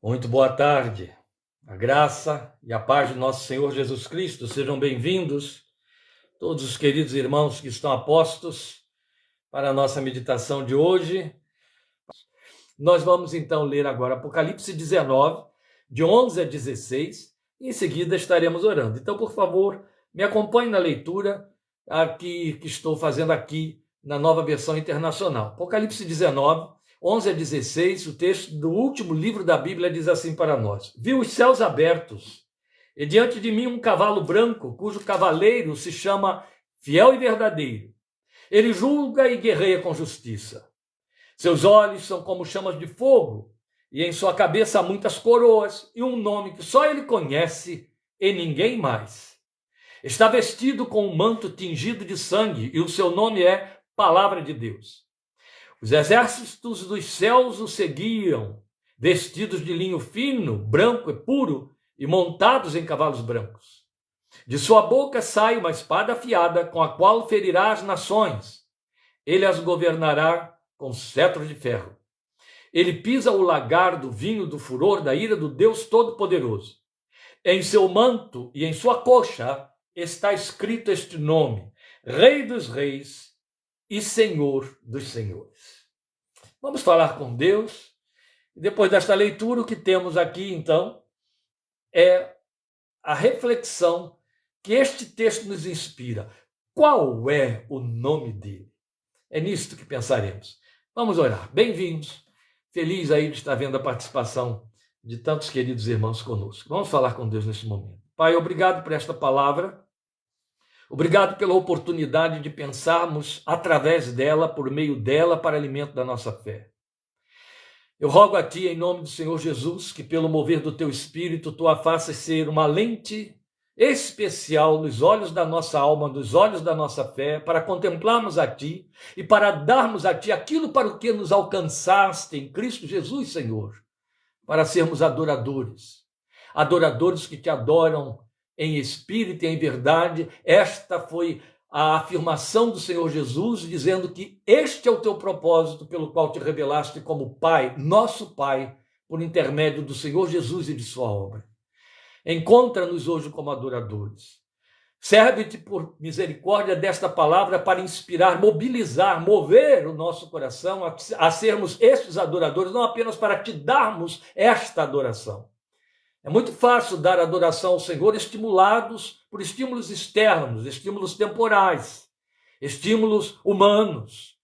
Muito boa tarde. A graça e a paz de nosso Senhor Jesus Cristo sejam bem-vindos, todos os queridos irmãos que estão a postos para a nossa meditação de hoje. Nós vamos então ler agora Apocalipse 19, de 11 a 16, e em seguida estaremos orando. Então, por favor, me acompanhe na leitura que estou fazendo aqui na nova versão internacional. Apocalipse 19, 11 a 16, o texto do último livro da Bíblia diz assim para nós: Vi os céus abertos, e diante de mim um cavalo branco, cujo cavaleiro se chama Fiel e Verdadeiro. Ele julga e guerreia com justiça. Seus olhos são como chamas de fogo, e em sua cabeça há muitas coroas, e um nome que só ele conhece e ninguém mais. Está vestido com um manto tingido de sangue, e o seu nome é Palavra de Deus. Os exércitos dos céus o seguiam, vestidos de linho fino, branco e puro, e montados em cavalos brancos. De sua boca sai uma espada afiada, com a qual ferirá as nações. Ele as governará com cetro de ferro. Ele pisa o lagar do vinho do furor da ira do Deus Todo-Poderoso. Em seu manto e em sua coxa está escrito este nome: Rei dos Reis e Senhor dos Senhores. Vamos falar com Deus. E depois desta leitura, o que temos aqui, então, é a reflexão que este texto nos inspira. Qual é o nome dele? É nisto que pensaremos. Vamos orar. Bem-vindos. Feliz aí de estar vendo a participação de tantos queridos irmãos conosco. Vamos falar com Deus neste momento. Pai, obrigado por esta palavra. Obrigado pela oportunidade de pensarmos através dela, por meio dela, para alimento da nossa fé. Eu rogo a Ti, em nome do Senhor Jesus, que pelo mover do Teu Espírito, Tu a faças ser uma lente especial nos olhos da nossa alma, nos olhos da nossa fé, para contemplarmos a Ti e para darmos a Ti aquilo para o que nos alcançaste em Cristo Jesus, Senhor, para sermos adoradores que Te adoram em espírito e em verdade. Esta foi a afirmação do Senhor Jesus, dizendo que este é o Teu propósito pelo qual Te revelaste como Pai, nosso Pai, por intermédio do Senhor Jesus e de sua obra. Encontra-nos hoje como adoradores. Serve-te por misericórdia desta palavra para inspirar, mobilizar, mover o nosso coração a sermos estes adoradores, não apenas para Te darmos esta adoração. É muito fácil dar adoração ao Senhor estimulados por estímulos externos, estímulos temporais, estímulos humanos.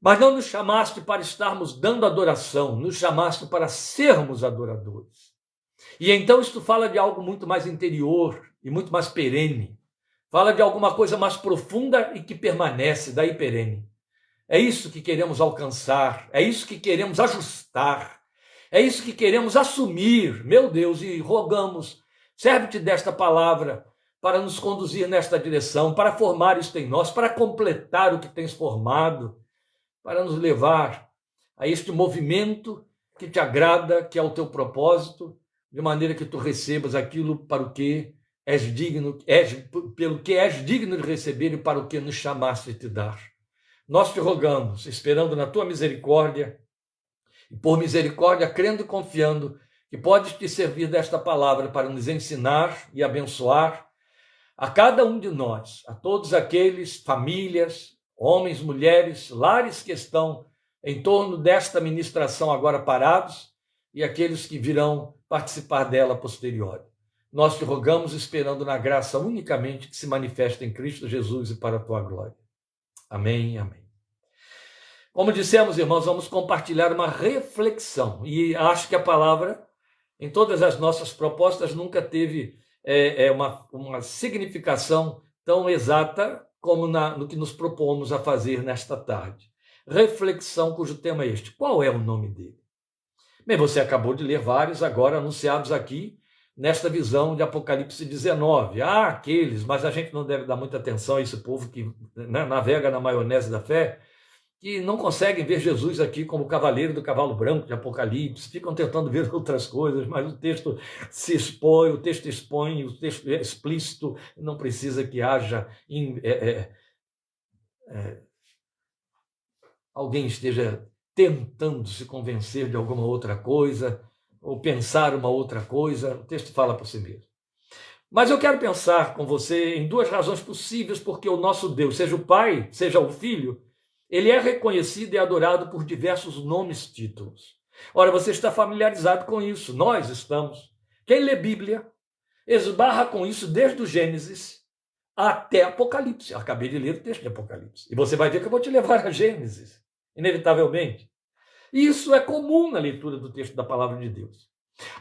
Mas não nos chamaste para estarmos dando adoração, nos chamaste para sermos adoradores. E então isto fala de algo muito mais interior e muito mais perene. Fala de alguma coisa mais profunda e que permanece, daí perene. É isso que queremos alcançar, é isso que queremos ajustar. É isso que queremos assumir, meu Deus, e rogamos, serve-te desta palavra para nos conduzir nesta direção, para formar isto em nós, para completar o que tens formado, para nos levar a este movimento que te agrada, que é o teu propósito, de maneira que tu recebas aquilo para o que és digno, pelo que és digno de receber e para o que nos chamaste de te dar. Nós te rogamos, esperando na tua misericórdia, e por misericórdia, crendo e confiando que podes te servir desta palavra para nos ensinar e abençoar a cada um de nós, a todos aqueles famílias, homens, mulheres, lares que estão em torno desta ministração agora parados e aqueles que virão participar dela posterior. Nós te rogamos esperando na graça unicamente que se manifesta em Cristo Jesus e para a tua glória. Amém, amém. Como dissemos, irmãos, vamos compartilhar uma reflexão. E acho que a palavra, em todas as nossas propostas, nunca teve uma significação tão exata como no que nos propomos a fazer nesta tarde. Reflexão cujo tema é este. Qual é o nome dele? Bem, você acabou de ler vários agora anunciados aqui nesta visão de Apocalipse 19. Aqueles, mas a gente não deve dar muita atenção a esse povo que navega na maionese da fé, que não conseguem ver Jesus aqui como o cavaleiro do cavalo branco de Apocalipse, ficam tentando ver outras coisas, mas o texto se expõe, o texto é explícito, não precisa que haja alguém esteja tentando se convencer de alguma outra coisa, ou pensar uma outra coisa, o texto fala por si mesmo. Mas eu quero pensar com você em duas razões possíveis porque o nosso Deus, seja o Pai, seja o Filho, ele é reconhecido e adorado por diversos nomes e títulos. Ora, você está familiarizado com isso, nós estamos. Quem lê Bíblia esbarra com isso desde o Gênesis até Apocalipse. Eu acabei de ler o texto de Apocalipse. E você vai ver que eu vou te levar a Gênesis, inevitavelmente. E isso é comum na leitura do texto da palavra de Deus.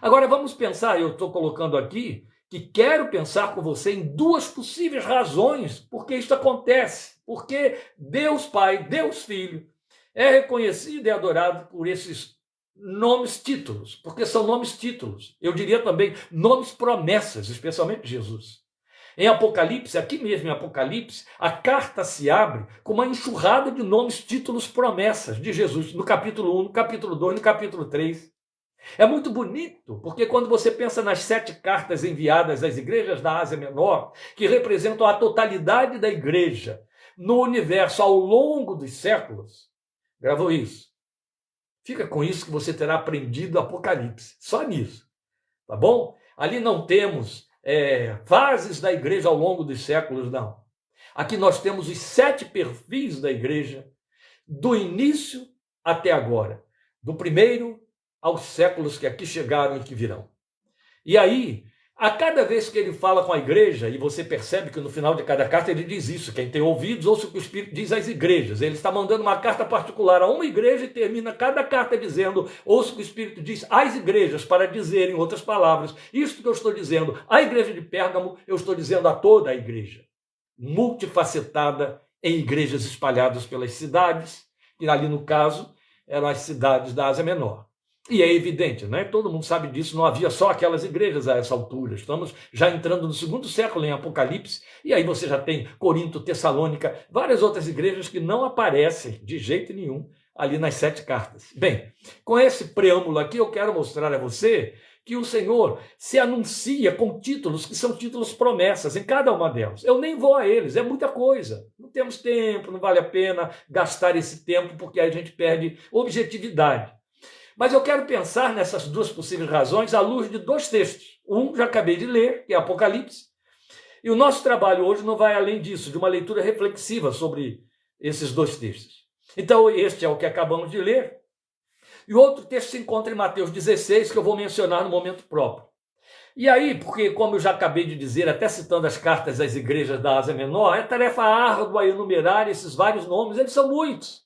Agora vamos pensar, eu estou colocando aqui, que quero pensar com você em duas possíveis razões por que isso acontece. Porque Deus Pai, Deus Filho, é reconhecido e adorado por esses nomes títulos, porque são nomes títulos. Eu diria também nomes promessas, especialmente Jesus. Em Apocalipse, aqui mesmo em Apocalipse, a carta se abre com uma enxurrada de nomes, títulos, promessas de Jesus, no capítulo 1, no capítulo 2, no capítulo 3. É muito bonito, porque quando você pensa nas 7 cartas enviadas às igrejas da Ásia Menor, que representam a totalidade da igreja no universo ao longo dos séculos, gravou isso. Fica com isso que você terá aprendido Apocalipse, só nisso, tá bom? Ali não temos fases da igreja ao longo dos séculos, não. Aqui nós temos os 7 perfis da igreja, do início até agora, do primeiro aos séculos que aqui chegaram e que virão. E aí, a cada vez que ele fala com a igreja, e você percebe que no final de cada carta ele diz isso, quem tem ouvidos, ouça o que o Espírito diz às igrejas. Ele está mandando uma carta particular a uma igreja e termina cada carta dizendo, ouça o que o Espírito diz às igrejas, para dizer, em outras palavras, isto que eu estou dizendo à igreja de Pérgamo, eu estou dizendo a toda a igreja, multifacetada em igrejas espalhadas pelas cidades, que ali no caso eram as cidades da Ásia Menor. E é evidente, né? Todo mundo sabe disso, não havia só aquelas igrejas a essa altura. Estamos já entrando no 2º século em Apocalipse, e aí você já tem Corinto, Tessalônica, várias outras igrejas que não aparecem de jeito nenhum ali nas 7 cartas. Bem, com esse preâmbulo aqui, eu quero mostrar a você que o Senhor se anuncia com títulos que são títulos promessas em cada uma delas. Eu nem vou a eles, é muita coisa. Não temos tempo, não vale a pena gastar esse tempo, porque aí a gente perde objetividade. Mas eu quero pensar nessas duas possíveis razões à luz de 2 textos. Um já acabei de ler, que é Apocalipse, e o nosso trabalho hoje não vai além disso, de uma leitura reflexiva sobre esses 2 textos. Então, este é o que acabamos de ler. E o outro texto se encontra em Mateus 16, que eu vou mencionar no momento próprio. E aí, porque como eu já acabei de dizer, até citando as cartas às igrejas da Ásia Menor, é tarefa árdua enumerar esses vários nomes, eles são muitos.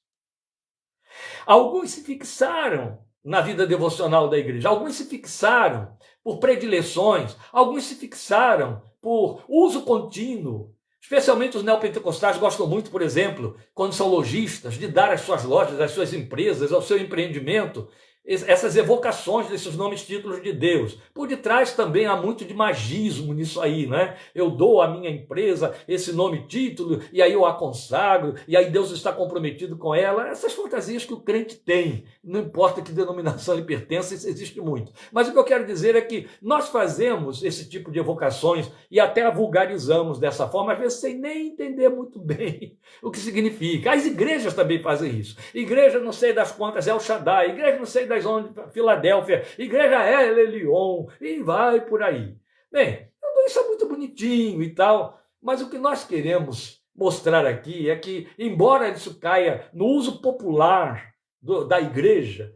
Alguns se fixaram na vida devocional da igreja. Alguns se fixaram por predileções, alguns se fixaram por uso contínuo. Especialmente os neopentecostais gostam muito, por exemplo, quando são lojistas, de dar às suas lojas, às suas empresas, ao seu empreendimento, essas evocações desses nomes títulos de Deus. Por detrás também há muito de magismo nisso aí, né? Eu dou à minha empresa esse nome título, e aí eu a consagro, e aí Deus está comprometido com ela. Essas fantasias que o crente tem, não importa que denominação ele pertence, isso existe muito. Mas o que eu quero dizer é que nós fazemos esse tipo de evocações e até a vulgarizamos dessa forma, às vezes sem nem entender muito bem o que significa. As igrejas também fazem isso. Igreja não sei das quantas, El Shaddai, igreja não sei das onde, Filadélfia, igreja El Elyon, e vai por aí. Bem, tudo isso é muito bonitinho e tal, mas o que nós queremos mostrar aqui é que, embora isso caia no uso popular da igreja,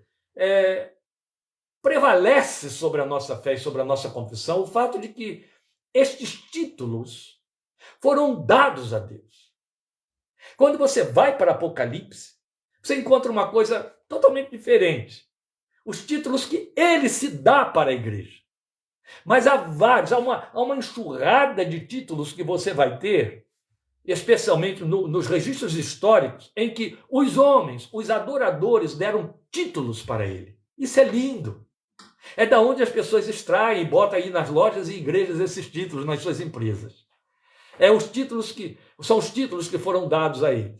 prevalece sobre a nossa fé e sobre a nossa confissão o fato de que estes títulos foram dados a Deus. Quando você vai para Apocalipse, você encontra uma coisa totalmente diferente. Os títulos que ele se dá para a igreja. Mas há vários, há uma enxurrada de títulos que você vai ter, especialmente nos registros históricos, em que os homens, os adoradores, deram títulos para ele. Isso é lindo. É da onde as pessoas extraem e botam aí nas lojas e igrejas esses títulos nas suas empresas. São os títulos que foram dados a ele.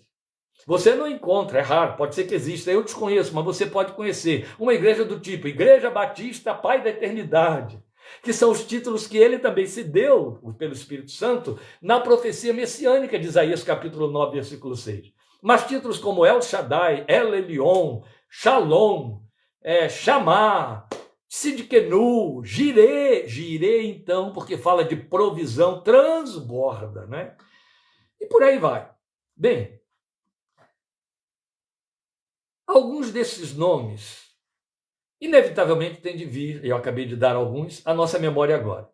Você não encontra, é raro, pode ser que exista, eu desconheço, mas você pode conhecer uma igreja do tipo Igreja Batista Pai da Eternidade, que são os títulos que ele também se deu pelo Espírito Santo na profecia messiânica de Isaías capítulo 9, versículo 6. Mas títulos como El Shaddai, El Elyon, Shalom, Shamá, Sidkenu, girei então, porque fala de provisão, transborda, né? E por aí vai. Bem, alguns desses nomes, inevitavelmente, têm de vir, eu acabei de dar alguns, à nossa memória agora.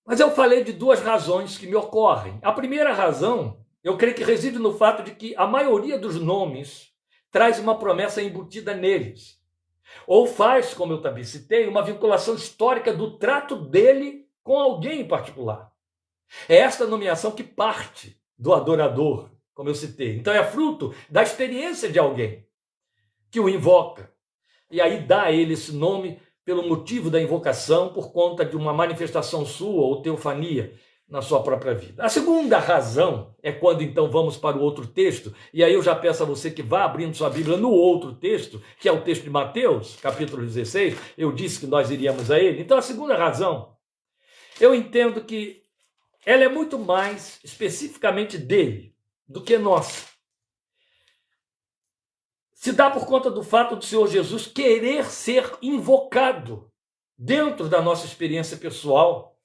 Mas eu falei de duas razões que me ocorrem. A primeira razão, eu creio que reside no fato de que a maioria dos nomes traz uma promessa embutida neles. Ou faz, como eu também citei, uma vinculação histórica do trato dele com alguém em particular. É esta nomeação que parte do adorador, como eu citei. Então é fruto da experiência de alguém que o invoca. E aí dá a ele esse nome pelo motivo da invocação, por conta de uma manifestação sua ou teofania na sua própria vida. A segunda razão é quando então vamos para o outro texto, e aí eu já peço a você que vá abrindo sua Bíblia no outro texto, que é o texto de Mateus, capítulo 16, eu disse que nós iríamos a ele. Então a segunda razão, eu entendo que ela é muito mais especificamente dele do que nossa. Se dá por conta do fato do Senhor Jesus querer ser invocado dentro da nossa experiência pessoal,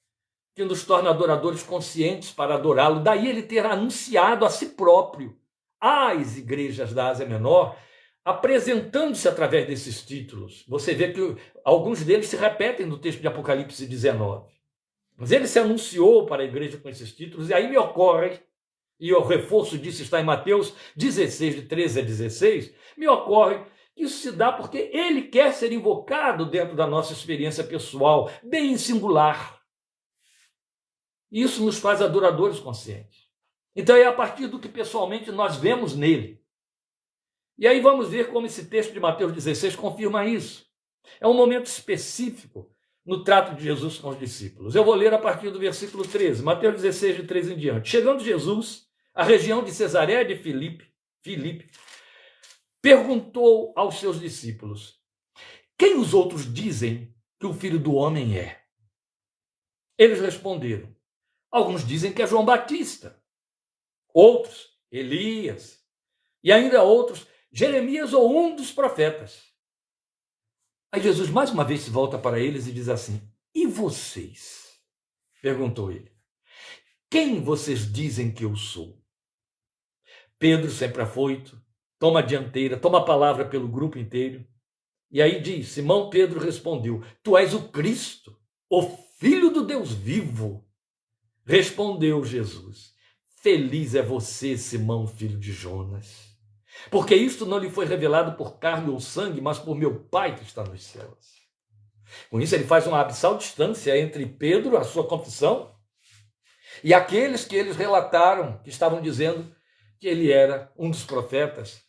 que nos torna adoradores conscientes para adorá-lo. Daí ele ter anunciado a si próprio às igrejas da Ásia Menor, apresentando-se através desses títulos. Você vê que alguns deles se repetem no texto de Apocalipse 19. Mas ele se anunciou para a igreja com esses títulos, e aí me ocorre, e o reforço disso está em Mateus 16, de 13 a 16, me ocorre que isso se dá porque ele quer ser invocado dentro da nossa experiência pessoal, bem singular. Isso nos faz adoradores conscientes. Então é a partir do que pessoalmente nós vemos nele. E aí vamos ver como esse texto de Mateus 16 confirma isso. É um momento específico no trato de Jesus com os discípulos. Eu vou ler a partir do versículo 13, Mateus 16, de 13 em diante. Chegando Jesus à região de Cesareia de Filipe, perguntou aos seus discípulos: quem os outros dizem que o Filho do Homem é? Eles responderam: alguns dizem que é João Batista, outros Elias, e ainda outros Jeremias ou um dos profetas. Aí Jesus mais uma vez se volta para eles e diz assim: e vocês? Perguntou ele. Quem vocês dizem que eu sou? Pedro, sempre afoito, toma a dianteira, toma a palavra pelo grupo inteiro. E aí diz: Simão Pedro respondeu: tu és o Cristo, o Filho do Deus vivo. Respondeu Jesus: feliz é você, Simão, filho de Jonas, porque isto não lhe foi revelado por carne ou sangue, mas por meu Pai que está nos céus. Com isso ele faz uma abissal distância entre Pedro, a sua confissão, e aqueles que eles relataram, que estavam dizendo que ele era um dos profetas,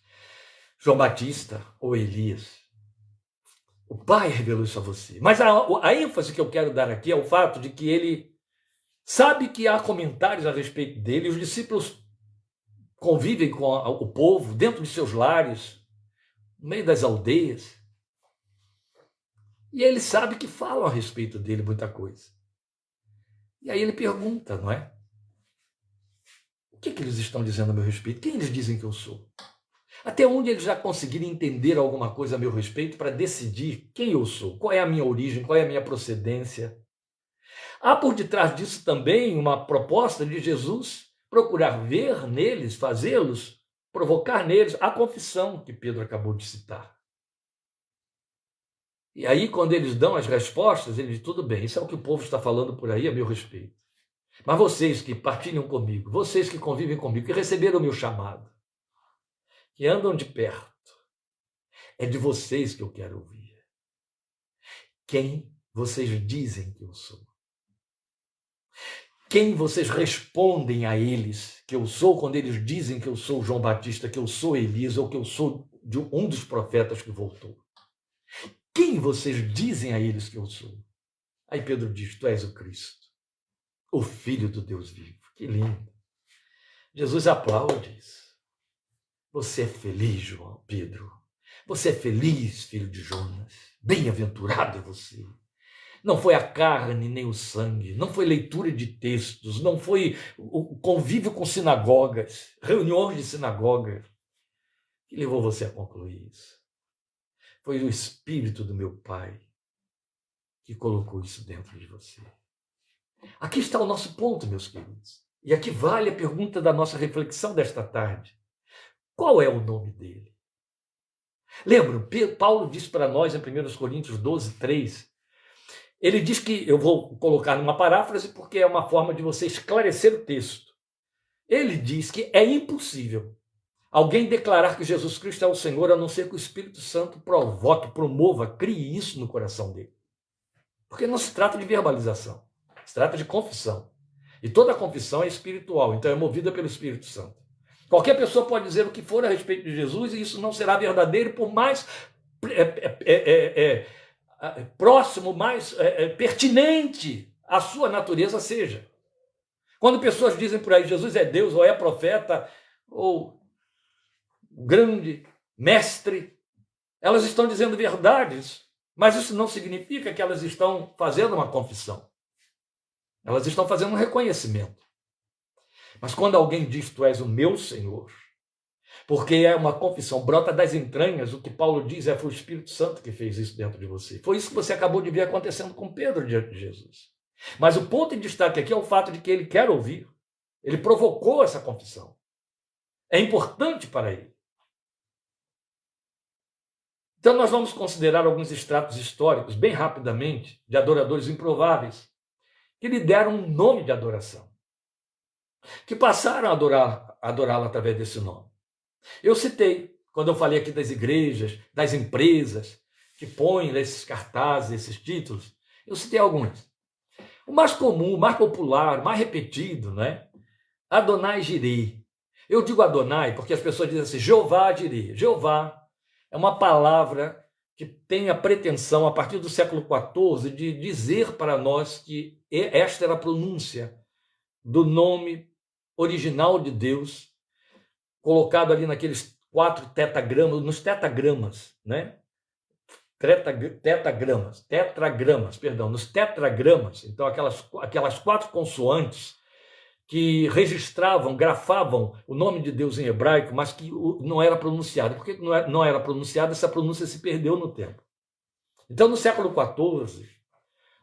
João Batista ou Elias. O Pai revelou isso a você. Mas a ênfase que eu quero dar aqui é o fato de que ele sabe que há comentários a respeito dele, os discípulos convivem com o povo dentro de seus lares, no meio das aldeias, e ele sabe que falam a respeito dele muita coisa. E aí ele pergunta, não é? O que eles estão dizendo a meu respeito? Quem eles dizem que eu sou? Até onde eles já conseguiram entender alguma coisa a meu respeito para decidir quem eu sou? Qual é a minha origem? Qual é a minha procedência? Há por detrás disso também uma proposta de Jesus procurar ver neles, fazê-los, provocar neles a confissão que Pedro acabou de citar. E aí, quando eles dão as respostas, ele diz: tudo bem, isso é o que o povo está falando por aí a meu respeito. Mas vocês que partilham comigo, vocês que convivem comigo, que receberam o meu chamado, que andam de perto, é de vocês que eu quero ouvir. Quem vocês dizem que eu sou? Quem vocês respondem a eles que eu sou quando eles dizem que eu sou João Batista, que eu sou Elias ou que eu sou de um dos profetas que voltou? Quem vocês dizem a eles que eu sou? Aí Pedro diz: tu és o Cristo, o Filho do Deus vivo. Que lindo. Jesus aplaude isso. Você é feliz, João, Pedro. Você é feliz, filho de Jonas. Bem-aventurado é você. Não foi a carne nem o sangue, não foi leitura de textos, não foi o convívio com sinagogas, reuniões de sinagoga, que levou você a concluir isso. Foi o Espírito do meu Pai que colocou isso dentro de você. Aqui está o nosso ponto, meus queridos. E aqui vale a pergunta da nossa reflexão desta tarde. Qual é o nome dele? Lembram, Paulo diz para nós em 1 Coríntios 12, 3, ele diz que, eu vou colocar numa paráfrase porque é uma forma de você esclarecer o texto. Ele diz que é impossível alguém declarar que Jesus Cristo é o Senhor, a não ser que o Espírito Santo provoque, promova, crie isso no coração dele. Porque não se trata de verbalização, se trata de confissão. E toda confissão é espiritual, então é movida pelo Espírito Santo. Qualquer pessoa pode dizer o que for a respeito de Jesus e isso não será verdadeiro, por mais próximo, mais pertinente à sua natureza seja. Quando pessoas dizem por aí, Jesus é Deus, ou é profeta, ou grande mestre, elas estão dizendo verdades, mas isso não significa que elas estão fazendo uma confissão. Elas estão fazendo um reconhecimento. Mas quando alguém diz, tu és o meu Senhor, porque é uma confissão, brota das entranhas, o que Paulo diz foi o Espírito Santo que fez isso dentro de você. Foi isso que você acabou de ver acontecendo com Pedro diante de Jesus. Mas o ponto em destaque aqui é o fato de que ele quer ouvir. Ele provocou essa confissão. É importante para ele. Então nós vamos considerar alguns extratos históricos, bem rapidamente, de adoradores improváveis, que lhe deram um nome de adoração, que passaram a adorá-lo através desse nome. Eu citei, quando eu falei aqui das igrejas, das empresas, que põem esses cartazes, esses títulos, eu citei alguns. O mais comum, o mais popular, o mais repetido, né? Adonai Jireh. Eu digo Adonai porque as pessoas dizem assim, Jeová Jireh. Jeová é uma palavra que tem a pretensão, a partir do século XIV, de dizer para nós que esta era a pronúncia do nome original de Deus, colocado ali naqueles 4 tetagramas, nos tetagramas, né? Nos tetragramas, então aquelas 4 consoantes que registravam, grafavam o nome de Deus em hebraico, mas que não era pronunciado. Por que não era pronunciado? Essa pronúncia se perdeu no tempo. Então, no século XIV,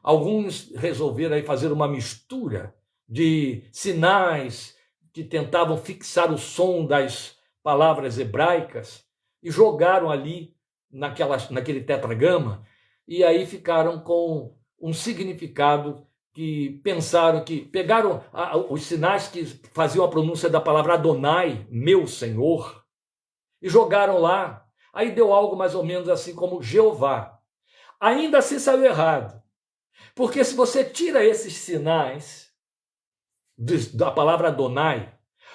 alguns resolveram aí fazer uma mistura de sinais que tentavam fixar o som das palavras hebraicas e jogaram ali naquele tetragrama, e aí ficaram com um significado que pensaram que pegaram os sinais que faziam a pronúncia da palavra Adonai, meu Senhor, e jogaram lá. Aí deu algo mais ou menos assim como Jeová. Ainda assim saiu errado, porque se você tira esses sinais da palavra Adonai,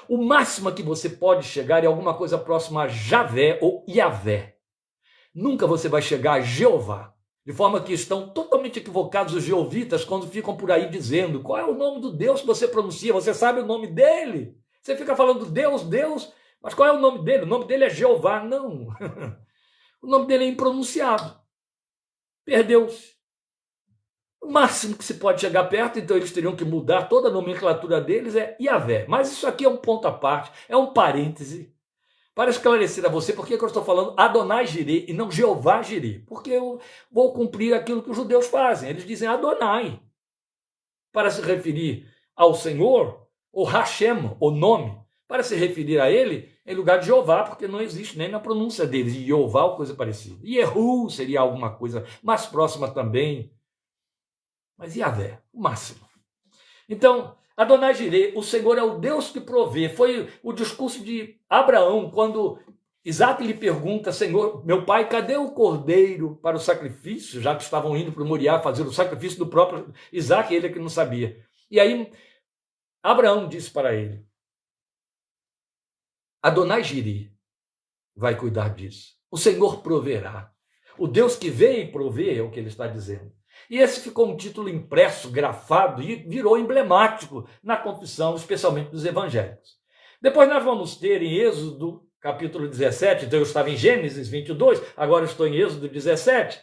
o máximo que você pode chegar é alguma coisa próxima a Javé ou Iavé. Nunca você vai chegar a Jeová. De forma que estão totalmente equivocados os jeovitas quando ficam por aí dizendo qual é o nome do Deus que você pronuncia, você sabe o nome dele. Você fica falando Deus, Deus, mas qual é o nome dele? O nome dele é Jeová. Não. O nome dele é impronunciado. Perdeu-se. O máximo que se pode chegar perto, então eles teriam que mudar toda a nomenclatura deles, é Iavé. Mas isso aqui é um ponto à parte, é um parêntese, para esclarecer a você por que eu estou falando Adonai Jireh e não Jeová Jireh. Porque eu vou cumprir aquilo que os judeus fazem. Eles dizem Adonai para se referir ao Senhor, ou Hashem, o nome, para se referir a ele em lugar de Jeová, porque não existe nem na pronúncia deles. E Jeová ou coisa parecida. Yehu seria alguma coisa mais próxima também. Mas Iavé, o máximo. Então, Adonai Jireh, o Senhor é o Deus que provê. Foi o discurso de Abraão, quando Isaac lhe pergunta, Senhor, meu pai, cadê o cordeiro para o sacrifício? Já que estavam indo para o Moriá fazer o sacrifício do próprio Isaac, ele é que não sabia. E aí, Abraão disse para ele, Adonai Jireh vai cuidar disso. O Senhor proverá. O Deus que vê e provê é o que ele está dizendo. E esse ficou um título impresso, grafado, e virou emblemático na confissão, especialmente dos evangélicos. Depois nós vamos ter em Êxodo, capítulo 17, então eu estava em Gênesis 22, agora estou em Êxodo 17,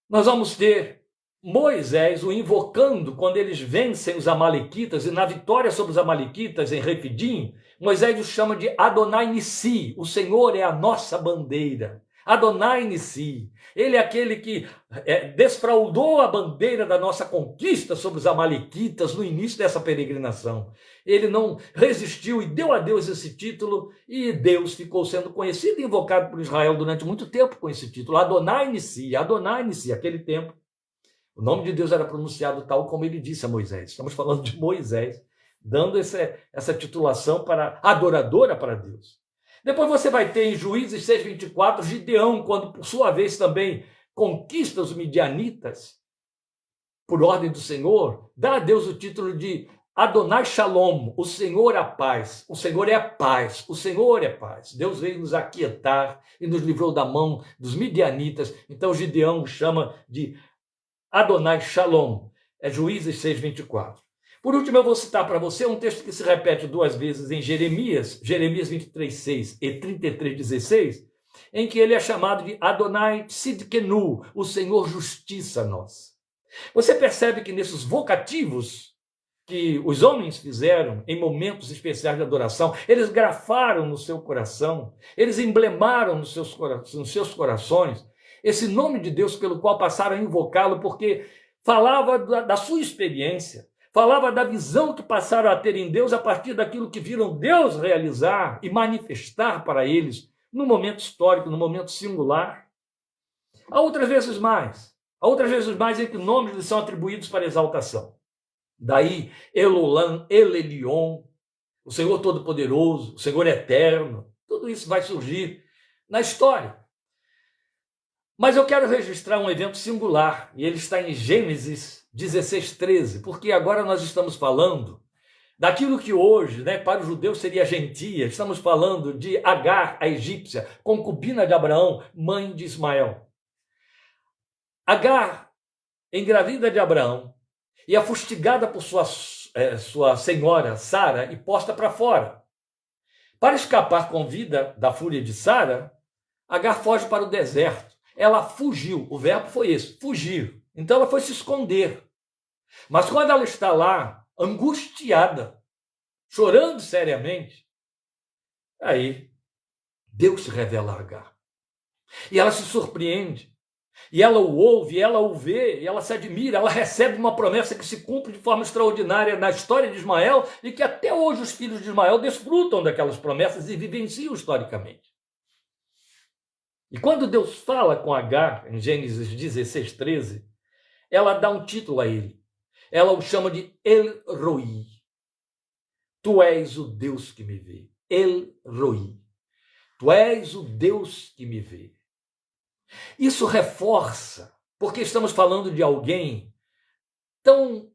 nós vamos ter Moisés o invocando quando eles vencem os amalequitas, e na vitória sobre os amalequitas em Refidim, Moisés o chama de Adonai Nissi, o Senhor é a nossa bandeira. Adonai Nissi. Ele é aquele que desfraudou a bandeira da nossa conquista sobre os amalequitas no início dessa peregrinação. Ele não resistiu e deu a Deus esse título, e Deus ficou sendo conhecido e invocado por Israel durante muito tempo com esse título. Adonai Nissi, Adonai Nissi. Aquele tempo, o nome de Deus era pronunciado tal como ele disse a Moisés. Estamos falando de Moisés, dando essa titulação para adoradora para Deus. Depois você vai ter em Juízes 6:24, Gideão, quando por sua vez também conquista os midianitas, por ordem do Senhor, dá a Deus o título de Adonai Shalom, o Senhor é a paz, o Senhor é a paz, o Senhor é paz. Deus veio nos aquietar e nos livrou da mão dos midianitas. Então Gideão chama de Adonai Shalom, é Juízes 6:24. Por último, eu vou citar para você um texto que se repete duas vezes em Jeremias 23:6 e 33:16, em que ele é chamado de Adonai Tzidkenu, o Senhor justiça nós. Você percebe que nesses vocativos que os homens fizeram em momentos especiais de adoração, eles grafaram no seu coração, eles emblemaram nos seus corações esse nome de Deus pelo qual passaram a invocá-lo, porque falava da sua experiência, falava da visão que passaram a ter em Deus a partir daquilo que viram Deus realizar e manifestar para eles no momento histórico, no momento singular. Há outras vezes mais em que nomes lhes são atribuídos para exaltação. Daí, Elolam, Elelion, o Senhor Todo-Poderoso, o Senhor Eterno, tudo isso vai surgir na história. Mas eu quero registrar um evento singular, e ele está em Gênesis 16:13, porque agora nós estamos falando daquilo que hoje, para os judeus seria gentia. Estamos falando de Agar, a egípcia, concubina de Abraão, mãe de Ismael. Agar, engravida de Abraão, e é fustigada por sua senhora, Sara, e posta para fora. Para escapar com vida da fúria de Sara, Agar foge para o deserto. Ela fugiu, o verbo foi esse, fugir. Então ela foi se esconder. Mas quando ela está lá, angustiada, chorando seriamente, aí Deus se revela a Agar. E ela se surpreende. E ela o ouve, ela o vê, e ela se admira, ela recebe uma promessa que se cumpre de forma extraordinária na história de Ismael, e que até hoje os filhos de Ismael desfrutam daquelas promessas e vivenciam historicamente. E quando Deus fala com Agar, em Gênesis 16:13, ela dá um título a ele. Ela o chama de El Roi. Tu és o Deus que me vê. El Roi. Tu és o Deus que me vê. Isso reforça, porque estamos falando de alguém tão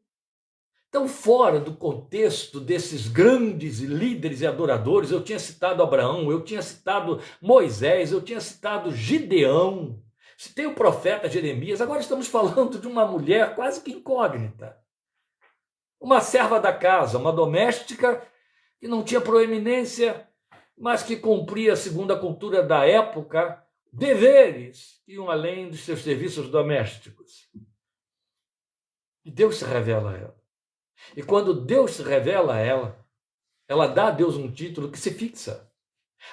fora do contexto desses grandes líderes e adoradores. Eu tinha citado Abraão, eu tinha citado Moisés, eu tinha citado Gideão, citei o profeta Jeremias. Agora estamos falando de uma mulher quase que incógnita, uma serva da casa, uma doméstica que não tinha proeminência, mas que cumpria, segundo a cultura da época, deveres que iam além dos seus serviços domésticos. E Deus se revela a ela. E quando Deus se revela a ela, ela dá a Deus um título que se fixa.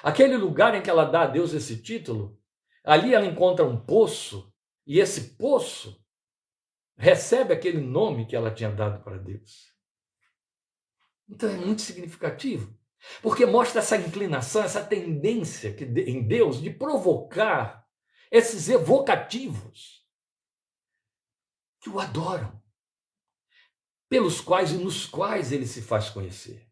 Aquele lugar em que ela dá a Deus esse título, ali ela encontra um poço, e esse poço recebe aquele nome que ela tinha dado para Deus. Então é muito significativo, porque mostra essa inclinação, essa tendência em Deus de provocar esses evocativos que o adoram, pelos quais e nos quais ele se faz conhecer.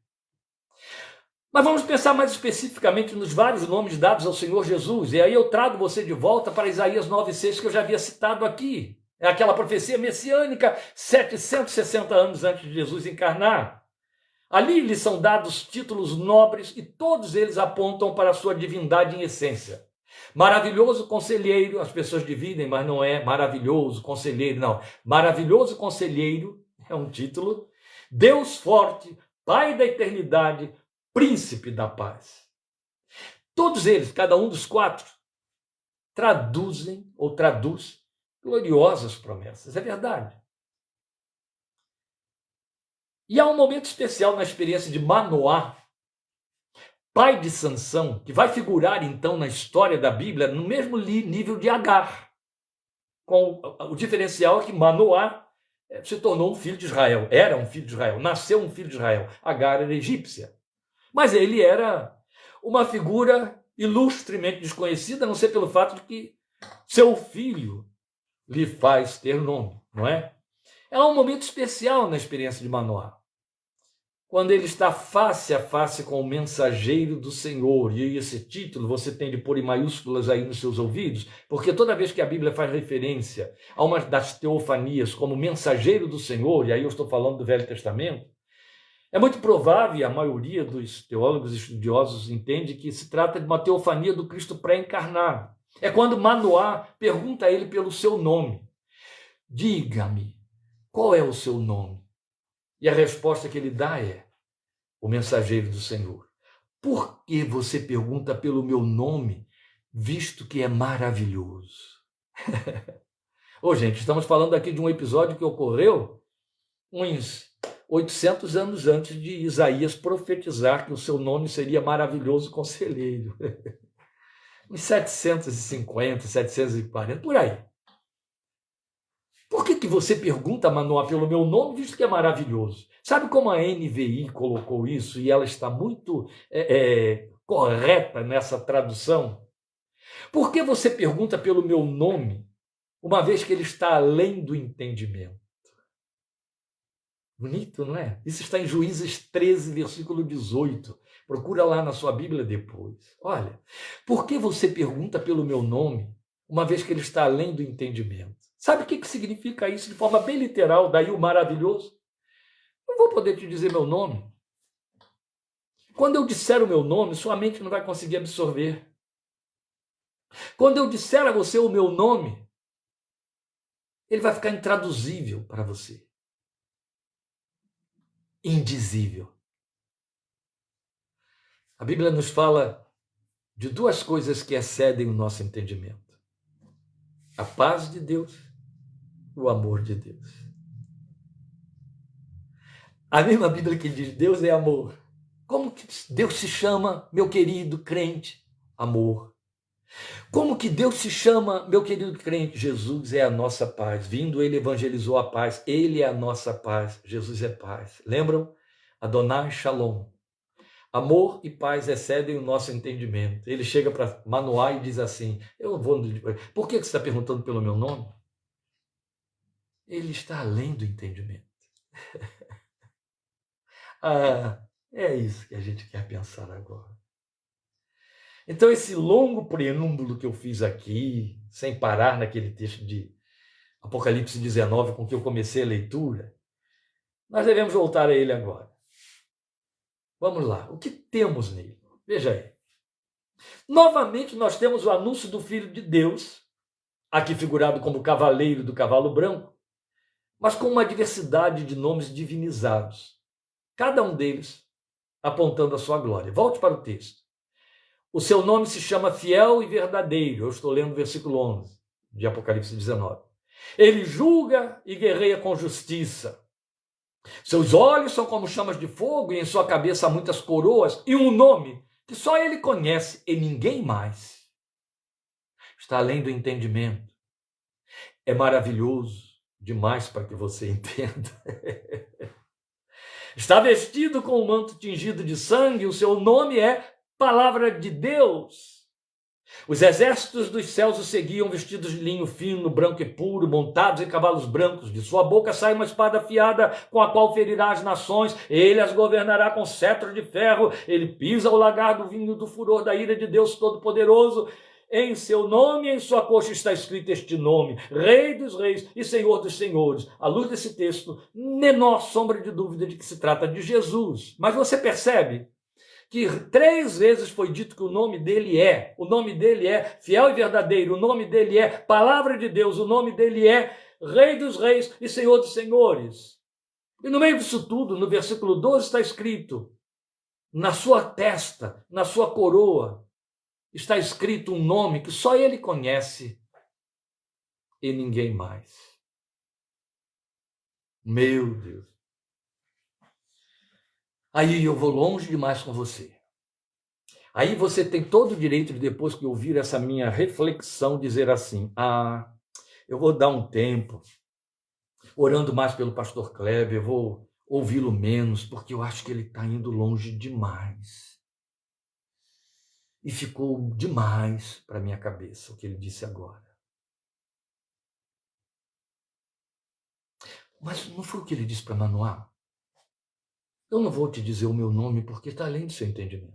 Mas vamos pensar mais especificamente nos vários nomes dados ao Senhor Jesus, e aí eu trago você de volta para Isaías 9:6, que eu já havia citado aqui. É aquela profecia messiânica 760 anos antes de Jesus encarnar. Ali lhes são dados títulos nobres e todos eles apontam para a sua divindade em essência. Maravilhoso conselheiro, as pessoas dividem, mas não é maravilhoso conselheiro, não. Maravilhoso conselheiro é um título. Deus forte, Pai da eternidade, Príncipe da paz. Todos eles, cada um dos quatro, traduz gloriosas promessas, é verdade. E há um momento especial na experiência de Manoá, pai de Sansão, que vai figurar então na história da Bíblia no mesmo nível de Agar, com o diferencial é que Manoá se tornou um filho de Israel, era um filho de Israel, nasceu um filho de Israel. Agar era egípcia, mas ele era uma figura ilustremente desconhecida, a não ser pelo fato de que seu filho lhe faz ter nome, não é? É um momento especial na experiência de Manoá, quando ele está face a face com o mensageiro do Senhor. E esse título você tem de pôr em maiúsculas aí nos seus ouvidos, porque toda vez que a Bíblia faz referência a uma das teofanias como mensageiro do Senhor, e aí eu estou falando do Velho Testamento, é muito provável, e a maioria dos teólogos e estudiosos entende que se trata de uma teofania do Cristo pré-encarnado. É quando Manoá pergunta a ele pelo seu nome. Diga-me, qual é o seu nome? E a resposta que ele dá é: o mensageiro do Senhor. Por que você pergunta pelo meu nome, visto que é maravilhoso? Gente, estamos falando aqui de um episódio que ocorreu uns 800 anos antes de Isaías profetizar que o seu nome seria maravilhoso conselheiro. Uns 750, 740, por aí. Por que você pergunta, Manoá, pelo meu nome, visto que é maravilhoso? Sabe como a NVI colocou isso, e ela está muito correta nessa tradução? Por que você pergunta pelo meu nome, uma vez que ele está além do entendimento? Bonito, não é? Isso está em Juízes 13, versículo 18. Procura lá na sua Bíblia depois. Olha, por que você pergunta pelo meu nome, uma vez que ele está além do entendimento? Sabe o que significa isso de forma bem literal, daí o maravilhoso? Não vou poder te dizer meu nome. Quando eu disser o meu nome, sua mente não vai conseguir absorver. Quando eu disser a você o meu nome, ele vai ficar intraduzível para você. Indizível. A Bíblia nos fala de duas coisas que excedem o nosso entendimento: a paz de Deus e o amor de Deus. A mesma Bíblia que diz Deus é amor. Como que Deus se chama, meu querido crente? Amor. Como que Deus se chama, meu querido crente? Jesus é a nossa paz. Vindo, ele evangelizou a paz. Ele é a nossa paz. Jesus é paz. Lembram? Adonai Shalom. Amor e paz excedem o nosso entendimento. Ele chega para Manoá e diz assim: eu vou. Por que você está perguntando pelo meu nome? Ele está além do entendimento. É isso que a gente quer pensar agora. Então, esse longo preâmbulo que eu fiz aqui, sem parar naquele texto de Apocalipse 19, com que eu comecei a leitura, nós devemos voltar a ele agora. Vamos lá, o que temos nele? Veja aí. Novamente, nós temos o anúncio do Filho de Deus, aqui figurado como cavaleiro do cavalo branco, mas com uma diversidade de nomes divinizados, cada um deles apontando a sua glória. Volte para o texto. O seu nome se chama Fiel e Verdadeiro. Eu estou lendo o versículo 11 de Apocalipse 19. Ele julga e guerreia com justiça. Seus olhos são como chamas de fogo e em sua cabeça há muitas coroas e um nome que só ele conhece e ninguém mais. Está além do entendimento. É maravilhoso demais para que você entenda. Está vestido com um manto tingido de sangue, o seu nome é Palavra de Deus. Os exércitos dos céus o seguiam vestidos de linho fino, branco e puro, montados em cavalos brancos. De sua boca sai uma espada afiada com a qual ferirá as nações. Ele as governará com cetro de ferro. Ele pisa o lagar do vinho do furor da ira de Deus Todo-Poderoso. Em seu nome e em sua coxa está escrito este nome: Rei dos Reis e Senhor dos Senhores. À luz desse texto, menor sombra de dúvida de que se trata de Jesus. Mas você percebe que 3 vezes foi dito que o nome dele é Fiel e Verdadeiro, o nome dele é Palavra de Deus, o nome dele é Rei dos Reis e Senhor dos Senhores. E no meio disso tudo, no versículo 12 está escrito, na sua testa, na sua coroa, está escrito um nome que só ele conhece e ninguém mais. Meu Deus. Aí eu vou longe demais com você. Aí você tem todo o direito de, depois que ouvir essa minha reflexão, dizer assim: eu vou dar um tempo, orando mais pelo pastor Kleber, eu vou ouvi-lo menos, porque eu acho que ele está indo longe demais. E ficou demais para minha cabeça o que ele disse agora. Mas não foi o que ele disse para Manoá? Eu não vou te dizer o meu nome porque está além do seu entendimento.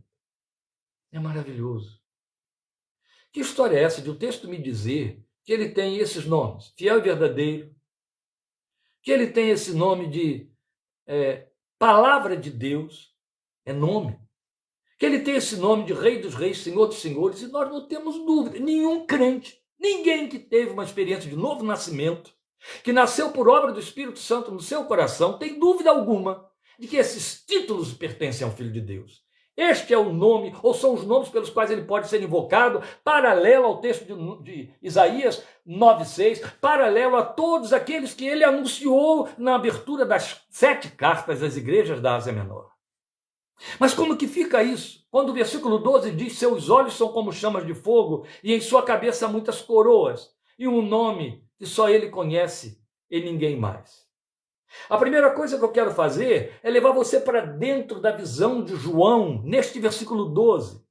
É maravilhoso. Que história é essa de o texto me dizer que ele tem esses nomes, fiel e verdadeiro, que ele tem esse nome de palavra de Deus, é nome, que ele tem esse nome de Rei dos Reis, Senhor dos Senhores, e nós não temos dúvida, nenhum crente, ninguém que teve uma experiência de novo nascimento, que nasceu por obra do Espírito Santo no seu coração, tem dúvida alguma de que esses títulos pertencem ao Filho de Deus. Este é o nome, ou são os nomes pelos quais ele pode ser invocado, paralelo ao texto de Isaías 9,6, paralelo a todos aqueles que ele anunciou na abertura das 7 cartas às igrejas da Ásia Menor. Mas como que fica isso? Quando o versículo 12 diz: seus olhos são como chamas de fogo e em sua cabeça há muitas coroas, e um nome que só ele conhece e ninguém mais. A primeira coisa que eu quero fazer é levar você para dentro da visão de João, neste versículo 12.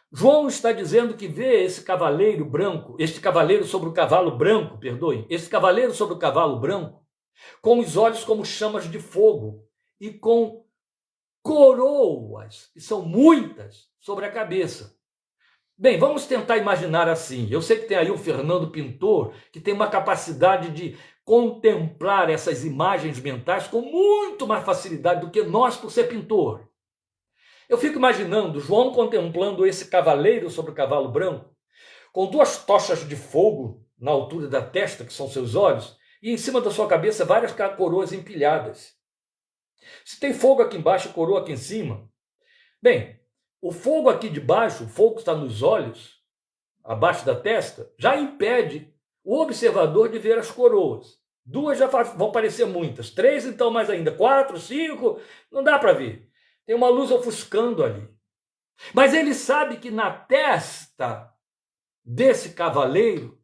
João está dizendo que vê esse cavaleiro branco, este cavaleiro sobre o cavalo branco, perdoem, esse cavaleiro sobre o cavalo branco, com os olhos como chamas de fogo e com coroas, que são muitas, sobre a cabeça. Bem, vamos tentar imaginar assim. Eu sei que tem aí o Fernando Pintor, que tem uma capacidade de contemplar essas imagens mentais com muito mais facilidade do que nós, por ser pintor. Eu fico imaginando João contemplando esse cavaleiro sobre o cavalo branco, com 2 tochas de fogo na altura da testa, que são seus olhos, e em cima da sua cabeça várias coroas empilhadas. Se tem fogo aqui embaixo e coroa aqui em cima, bem, o fogo aqui de baixo, o fogo que está nos olhos, abaixo da testa, já impede o observador de ver as coroas. 2 já vão parecer muitas, 3 então mais ainda, 4, 5, não dá para ver. Tem uma luz ofuscando ali. Mas ele sabe que na testa desse cavaleiro,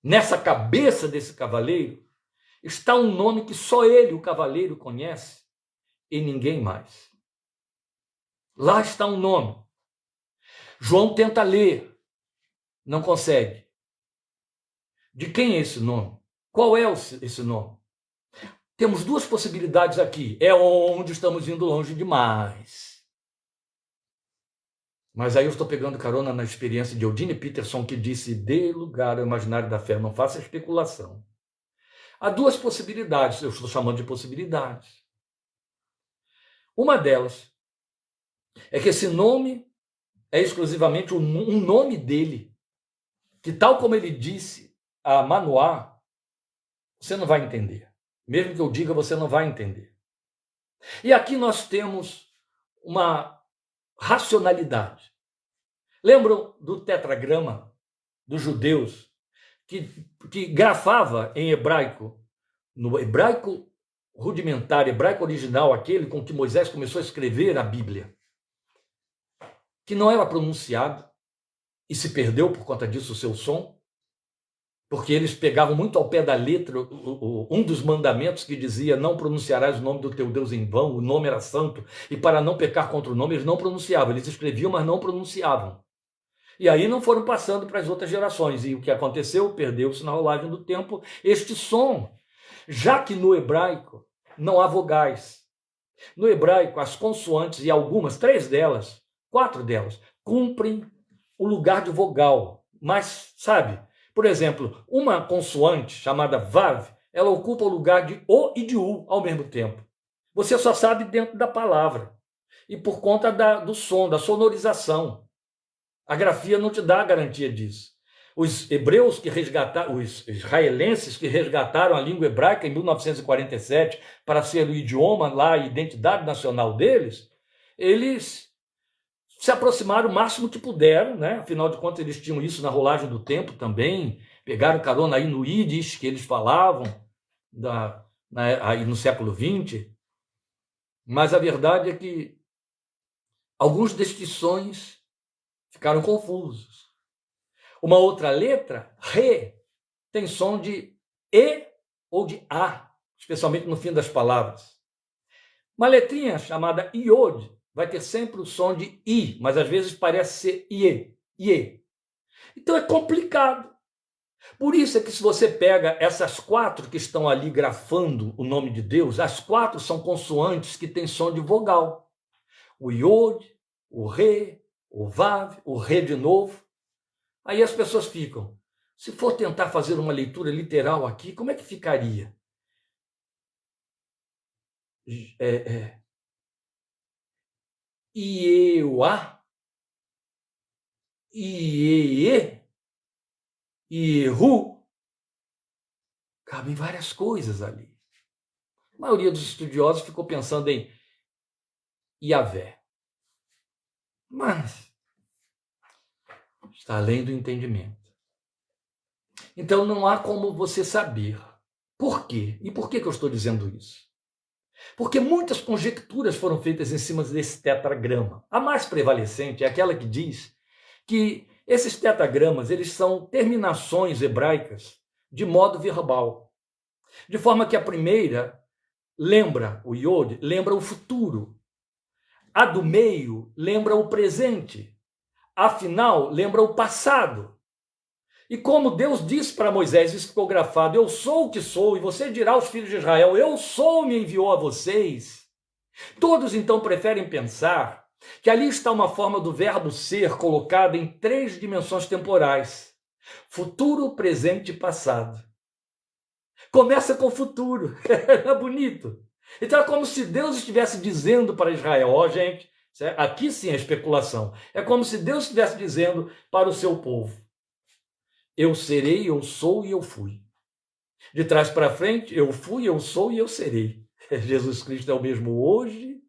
nessa cabeça desse cavaleiro, está um nome que só ele, o cavaleiro, conhece e ninguém mais. Lá está um nome. João tenta ler, não consegue. De quem é esse nome? Qual é esse nome? Temos 2 possibilidades aqui. É onde estamos indo longe demais. Mas aí eu estou pegando carona na experiência de Eugene Peterson, que disse: dê lugar ao imaginário da fé, não faça especulação. Há 2 possibilidades, eu estou chamando de possibilidades. Uma delas é que esse nome é exclusivamente um nome dele, que tal como ele disse a Manoá, você não vai entender. Mesmo que eu diga, você não vai entender. E aqui nós temos uma racionalidade. Lembram do tetragrama dos judeus, que grafava em hebraico, no hebraico rudimentar, hebraico original, aquele com que Moisés começou a escrever a Bíblia, que não era pronunciado e se perdeu por conta disso o seu som, porque eles pegavam muito ao pé da letra um dos mandamentos que dizia: não pronunciarás o nome do teu Deus em vão, o nome era santo, e para não pecar contra o nome eles não pronunciavam, eles escreviam, mas não pronunciavam. E aí não foram passando para as outras gerações, e o que aconteceu? Perdeu-se na rolagem do tempo este som, já que no hebraico não há vogais. No hebraico, as consoantes, e algumas, 3 delas, 4 delas, cumprem o lugar de vogal. Mas, sabe, por exemplo, uma consoante chamada vav, ela ocupa o lugar de o e de u ao mesmo tempo. Você só sabe dentro da palavra. E por conta do som, da sonorização. A grafia não te dá a garantia disso. Os hebreus que resgataram, os israelenses que resgataram a língua hebraica em 1947 para ser o idioma lá, a identidade nacional deles, eles se aproximaram o máximo que puderam, né? Afinal de contas eles tinham isso na rolagem do tempo também, pegaram carona aí no Yiddish que eles falavam aí no século XX, mas a verdade é que Alguns destes sons ficaram confusos. Uma outra letra, Re, tem som de E ou de A, especialmente no fim das palavras. Uma letrinha chamada Iod vai ter sempre o som de I, mas às vezes parece ser IE, IE. Então é complicado. Por isso é que se você pega essas 4 que estão ali grafando o nome de Deus, as 4 são consoantes que têm som de vogal. O Iod, o Re, o Vav, o Re de novo. Aí as pessoas ficam, se for tentar fazer uma leitura literal aqui, como é que ficaria? Ieuá, Iê, Iehu. Cabem várias coisas ali. A maioria dos estudiosos ficou pensando em Iavé. Mas está além do entendimento. Então não há como você saber. Por quê? E por que eu estou dizendo isso? Porque muitas conjecturas foram feitas em cima desse tetragrama. A mais prevalecente é aquela que diz que esses tetragramas eles são terminações hebraicas de modo verbal. De forma que a primeira lembra, o Yod, lembra o futuro. A do meio lembra o presente. A final lembra o passado. E como Deus disse para Moisés, isso ficou grafado, eu sou o que sou, e você dirá aos filhos de Israel, eu sou, me enviou a vocês. Todos então preferem pensar que ali está uma forma do verbo ser colocada em 3 dimensões temporais: futuro, presente e passado. Começa com o futuro, é bonito. Então é como se Deus estivesse dizendo para Israel, ó gente, aqui sim é especulação, é como se Deus estivesse dizendo para o seu povo, eu serei, eu sou e eu fui. De trás para frente, eu fui, eu sou e eu serei. Jesus Cristo é o mesmo hoje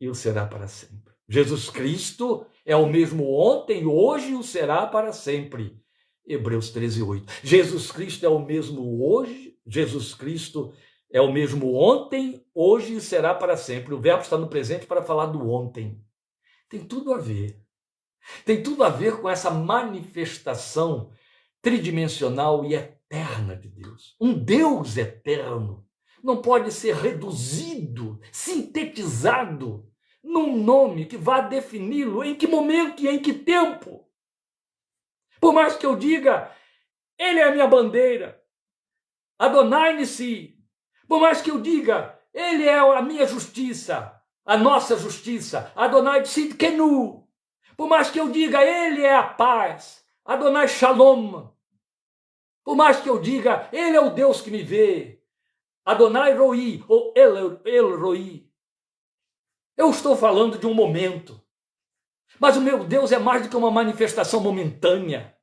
e o será para sempre. Jesus Cristo é o mesmo ontem, hoje e o será para sempre. Hebreus 13:8. Jesus Cristo é o mesmo hoje, Jesus Cristo é o mesmo ontem, hoje e será para sempre. O verbo está no presente para falar do ontem. Tem tudo a ver. Tem tudo a ver com essa manifestação tridimensional e eterna de Deus. Um Deus eterno não pode ser reduzido, sintetizado num nome que vá defini-lo em que momento e em que tempo. Por mais que eu diga, ele é a minha bandeira, Adonai Nissi. Por mais que eu diga, ele é a minha justiça, a nossa justiça, Adonai Tzidkenu. Por mais que eu diga, ele é a paz, Adonai Shalom. Por mais que eu diga, ele é o Deus que me vê, Adonai Roi, ou El Roi. Eu estou falando de um momento. Mas o meu Deus é mais do que uma manifestação momentânea.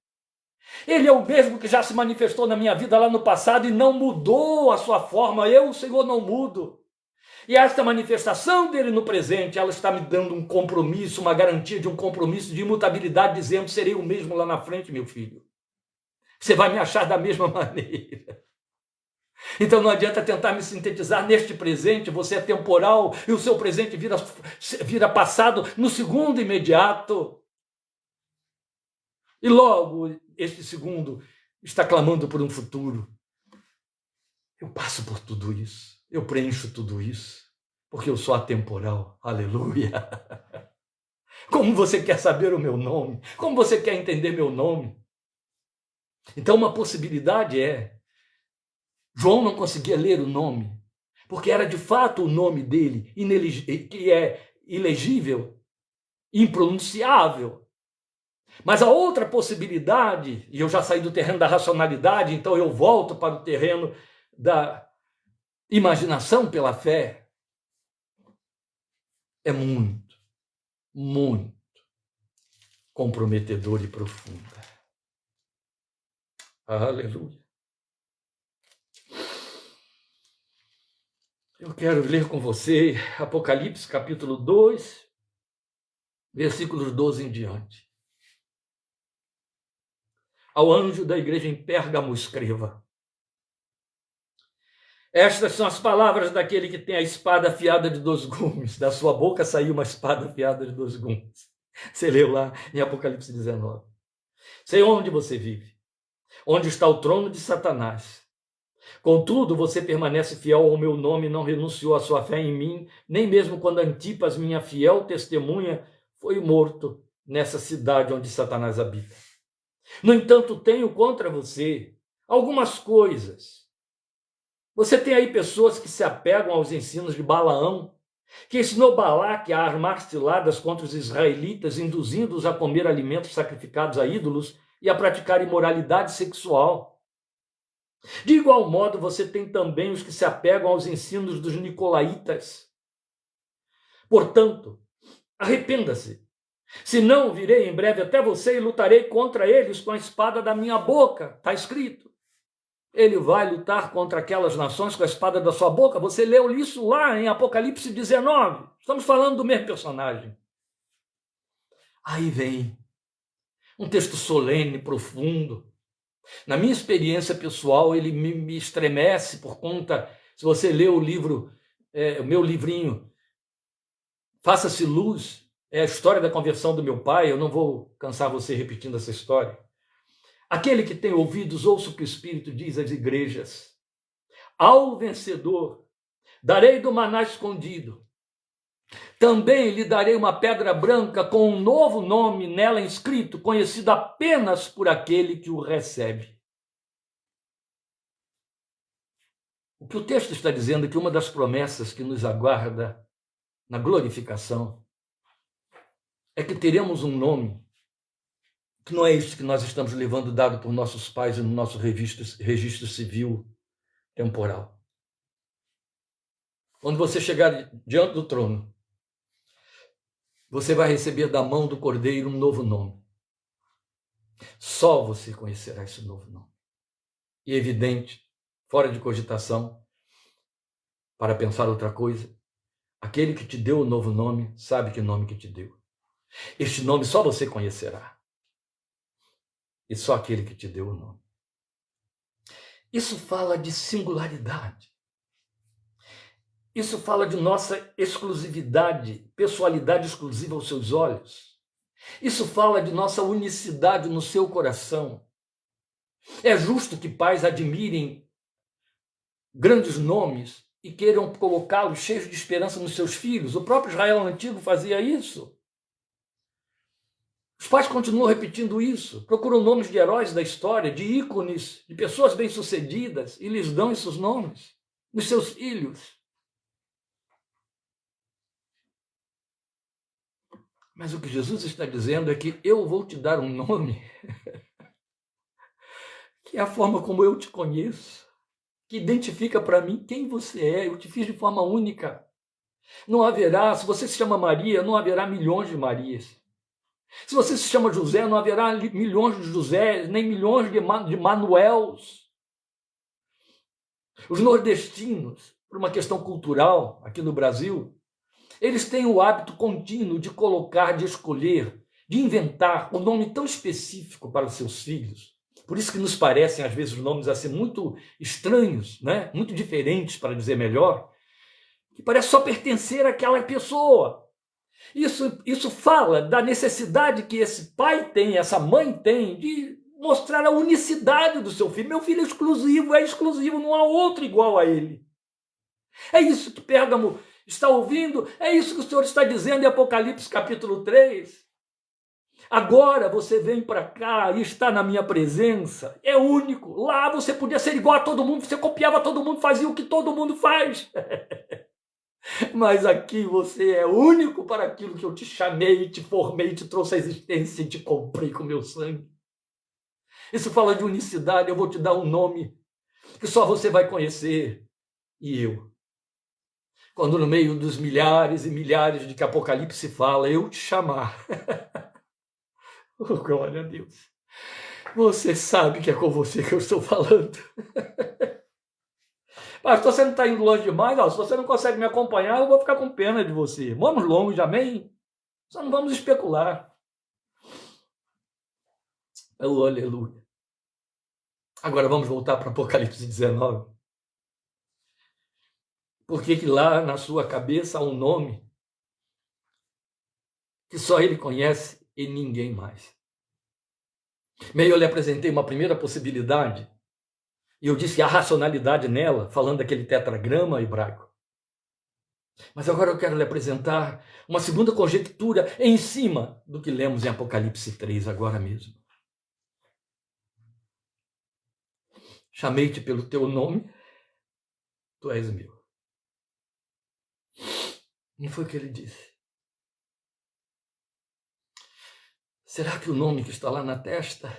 Ele é o mesmo que já se manifestou na minha vida lá no passado e não mudou a sua forma. Eu, o Senhor, não mudo. E esta manifestação dele no presente, ela está me dando um compromisso, uma garantia de um compromisso de imutabilidade, dizendo, serei o mesmo lá na frente, meu filho. Você vai me achar da mesma maneira. Então não adianta tentar me sintetizar neste presente, você é temporal e o seu presente vira passado no segundo imediato. E logo este segundo está clamando por um futuro. Eu passo por tudo isso, eu preencho tudo isso, porque eu sou atemporal. Aleluia! Como você quer saber o meu nome? Como você quer entender meu nome? Então uma possibilidade é, João não conseguia ler o nome, porque era de fato o nome dele, que é ilegível, impronunciável. Mas a outra possibilidade, e eu já saí do terreno da racionalidade, então eu volto para o terreno da imaginação pela fé, é muito, muito comprometedor e profunda. Aleluia. Eu quero ler com você Apocalipse capítulo 2, versículos 12 em diante. Ao anjo da igreja em Pérgamo escreva: Estas são as palavras daquele que tem a espada afiada de 2 gumes. Da sua boca saiu uma espada afiada de 2 gumes. Você leu lá em Apocalipse 19. Sei onde você vive, onde está o trono de Satanás. Contudo, você permanece fiel ao meu nome e não renunciou à sua fé em mim, nem mesmo quando Antipas, minha fiel testemunha, foi morto nessa cidade onde Satanás habita. No entanto, tenho contra você algumas coisas. Você tem aí pessoas que se apegam aos ensinos de Balaão, que ensinou Balaque a armar ciladas contra os israelitas, induzindo-os a comer alimentos sacrificados a ídolos e a praticar imoralidade sexual. De igual modo, você tem também os que se apegam aos ensinos dos nicolaítas. Portanto, arrependa-se. Senão, virei em breve até você e lutarei contra eles com a espada da minha boca. Está escrito. Ele vai lutar contra aquelas nações com a espada da sua boca. Você leu isso lá em Apocalipse 19. Estamos falando do mesmo personagem. Aí vem um texto solene, profundo. Na minha experiência pessoal, ele me estremece por conta, se você lê o livro, o meu livrinho, Faça-se Luz, é a história da conversão do meu pai, eu não vou cansar você repetindo essa história. Aquele que tem ouvidos, ouça o que o Espírito diz às igrejas. Ao vencedor, darei do maná escondido. Também lhe darei uma pedra branca com um novo nome nela inscrito, conhecido apenas por aquele que o recebe. O que o texto está dizendo é que uma das promessas que nos aguarda na glorificação é que teremos um nome que não é isso que nós estamos levando dado por nossos pais no nosso registro civil temporal. Quando você chegar diante do trono, você vai receber da mão do Cordeiro um novo nome. Só você conhecerá esse novo nome. E é evidente, fora de cogitação, para pensar outra coisa, aquele que te deu o novo nome sabe que nome que te deu. Este nome só você conhecerá. E só aquele que te deu o nome. Isso fala de singularidade. Isso fala de nossa exclusividade, pessoalidade exclusiva aos seus olhos. Isso fala de nossa unicidade no seu coração. É justo que pais admirem grandes nomes e queiram colocá-los cheios de esperança nos seus filhos. O próprio Israel antigo fazia isso. Os pais continuam repetindo isso, procuram nomes de heróis da história, de ícones, de pessoas bem-sucedidas, e lhes dão esses nomes nos seus filhos. Mas o que Jesus está dizendo é que eu vou te dar um nome que é a forma como eu te conheço, que identifica para mim quem você é. Eu te fiz de forma única. Não haverá, se você se chama Maria, não haverá milhões de Marias. Se você se chama José, não haverá milhões de José, nem milhões de Manuels. Os nordestinos, por uma questão cultural aqui no Brasil, eles têm o hábito contínuo de colocar, de escolher, de inventar um nome tão específico para os seus filhos. Por isso que nos parecem, às vezes, os nomes assim muito estranhos, né? Muito diferentes, para dizer melhor, que parece só pertencer àquela pessoa. Isso fala da necessidade que esse pai tem, essa mãe tem, de mostrar a unicidade do seu filho. Meu filho é exclusivo, não há outro igual a ele. É isso que Pérgamo está ouvindo, é isso que o Senhor está dizendo em Apocalipse capítulo 3. Agora você vem para cá e está na minha presença, é único. Lá você podia ser igual a todo mundo, você copiava todo mundo, fazia o que todo mundo faz. Mas aqui você é único para aquilo que eu te chamei, te formei, te trouxe à existência e te comprei com meu sangue. Isso fala de unicidade. Eu vou te dar um nome que só você vai conhecer. E eu. Quando no meio dos milhares e milhares de que Apocalipse fala, eu te chamar. Oh, glória a Deus. Você sabe que é com você que eu estou falando. Pastor, você não está indo longe demais? Se você não consegue me acompanhar, eu vou ficar com pena de você. Vamos longe, amém? Só não vamos especular. Oh, aleluia. Agora vamos voltar para Apocalipse 19. Por que lá na sua cabeça há um nome que só ele conhece e ninguém mais? Meio eu lhe apresentei uma primeira possibilidade, e eu disse que há racionalidade nela, falando daquele tetragrama hebraico. Mas agora eu quero lhe apresentar uma segunda conjectura em cima do que lemos em Apocalipse 3 agora mesmo. Chamei-te pelo teu nome, tu és meu. Não foi o que ele disse. Será que o nome que está lá na testa